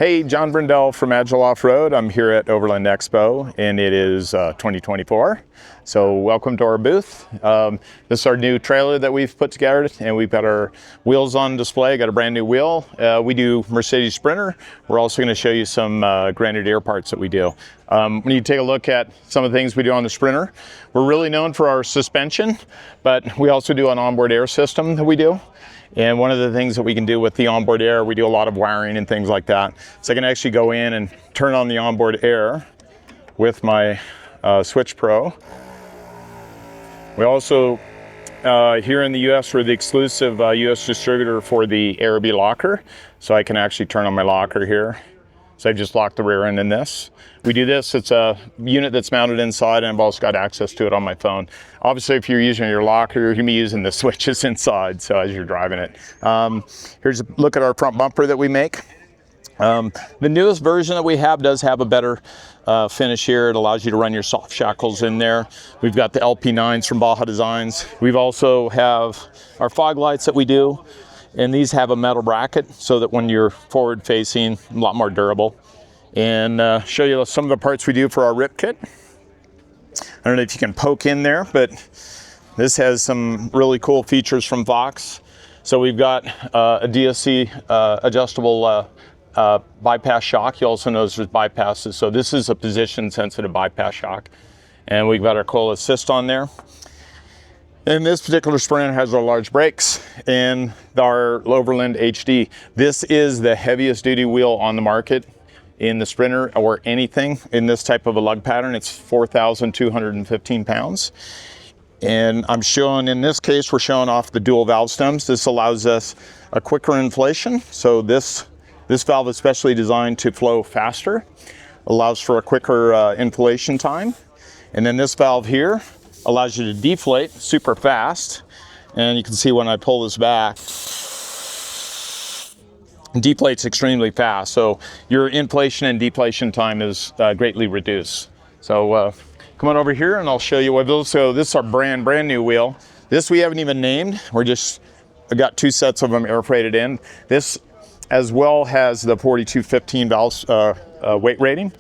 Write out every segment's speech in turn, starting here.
Hey, John Brindell from Agile Off-Road. I'm here at Overland Expo and it is 2024. So welcome to our booth. This is our new trailer that we've put together and we've got our wheels on display, got a brand new wheel. We do Mercedes Sprinter. We're also going to show you some Grenadier parts that we do. When you take a look at some of the things we do on the Sprinter, we're really known for our suspension, but we also do an onboard air system that we do. And one of the things that we can do with the onboard air, we do a lot of wiring and things like that. So I can actually go in and turn on the onboard air with my Switch Pro. We also, here in the US, we're the exclusive US distributor for the Airbnb locker. So I can actually turn on my locker here. So I just locked the rear end in this. We do this, it's a unit that's mounted inside and I've also got access to it on my phone. Obviously, if you're using your locker, you're gonna be using the switches inside, so as you're driving it. Here's a look at our front bumper that we make. The newest version that we have does have a better finish here. It allows you to run your soft shackles in there. We've got the LP9s from Baja Designs. We've also have our fog lights that we do. And these have a metal bracket so that when you're forward facing, a lot more durable. And show you some of the parts we do for our rip kit. I don't know if you can poke in there, but this has some really cool features from Fox. So we've got a DSC adjustable bypass shock. You also notice there's bypasses. So this is a position sensitive bypass shock. And we've got our coil assist on there. And this particular Sprinter has our large brakes and our Overland HD. This is the heaviest duty wheel on the market in the Sprinter or anything in this type of a lug pattern. It's 4,215 pounds. And I'm showing, in this case, we're showing off the dual valve stems. This allows us a quicker inflation. So this valve is specially designed to flow faster, allows for a quicker inflation time. And then this valve here allows you to deflate super fast. And you can see when I pull this back, it deflates extremely fast. So your inflation and deflation time is greatly reduced. So come on over here and I'll show you what those. So this is our brand new wheel. This we haven't even named. I got two sets of them air freighted in. This as well has the 4215 valve weight rating.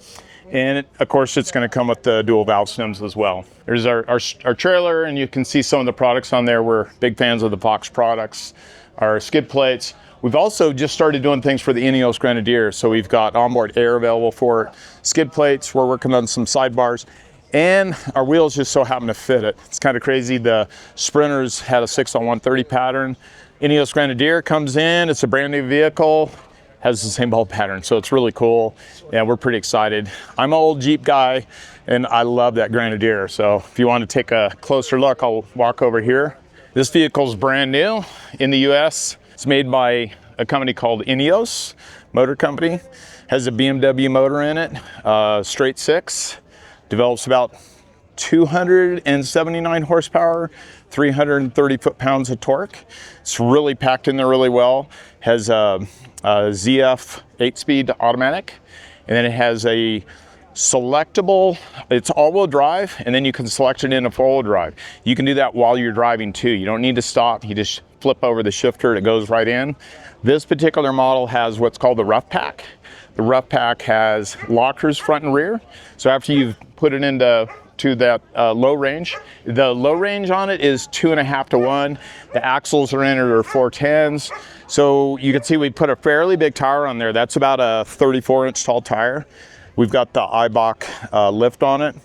And of course, it's going to come with the dual valve stems as well. There's our trailer, and you can see some of the products on there. We're big fans of the Fox products, our skid plates. We've also just started doing things for the Ineos Grenadier. So we've got onboard air available for it. Skid plates, we're working on some sidebars. And our wheels just so happen to fit it. It's kind of crazy. The Sprinters had a 6-on-130 pattern. Ineos Grenadier comes in, it's a brand new vehicle. Has the same ball pattern, so it's really cool. Yeah, we're pretty excited. I'm an old Jeep guy, and I love that Grenadier. So if you want to take a closer look, I'll walk over here. This vehicle's brand new in the US. It's made by a company called Ineos Motor Company. Has a BMW motor in it, straight six. Develops about 279 horsepower, 330 foot-pounds of torque. It's really packed in there really well. Has a ZF 8-speed automatic, and then it has a selectable, it's all-wheel drive, and then you can select it in a four-wheel drive. You can do that while you're driving too. You don't need to stop. You just flip over the shifter, it goes right in. This particular model has what's called the rough pack. The rough pack has lockers front and rear. So after you've put it into that low range. The low range on it is 2.5 to 1. The axles are in it are 410s. So you can see we put a fairly big tire on there. That's about a 34-inch tall tire. We've got the IBOC lift on it.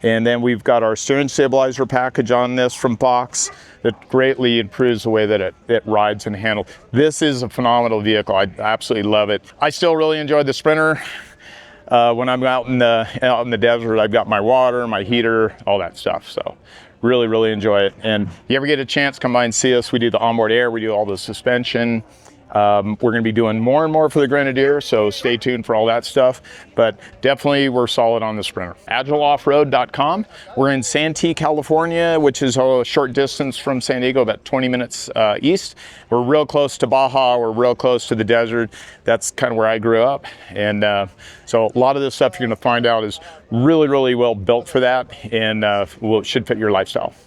And then we've got our steering stabilizer package on this from Fox that greatly improves the way that it rides and handles. This is a phenomenal vehicle. I absolutely love it. I still really enjoy the Sprinter. When I'm out in the desert, I've got my water, my heater, all that stuff. So really enjoy it. And if you ever get a chance, come by and see us. We do the onboard air, we do all the suspension. We're going to be doing more and more for the Grenadier, so stay tuned for all that stuff. But definitely, we're solid on the Sprinter. AgileOffroad.com. We're in Santee, California, which is a short distance from San Diego, about 20 minutes east. We're real close to Baja. We're real close to the desert. That's kind of where I grew up. And so a lot of this stuff you're going to find out is really well built for that, and should fit your lifestyle.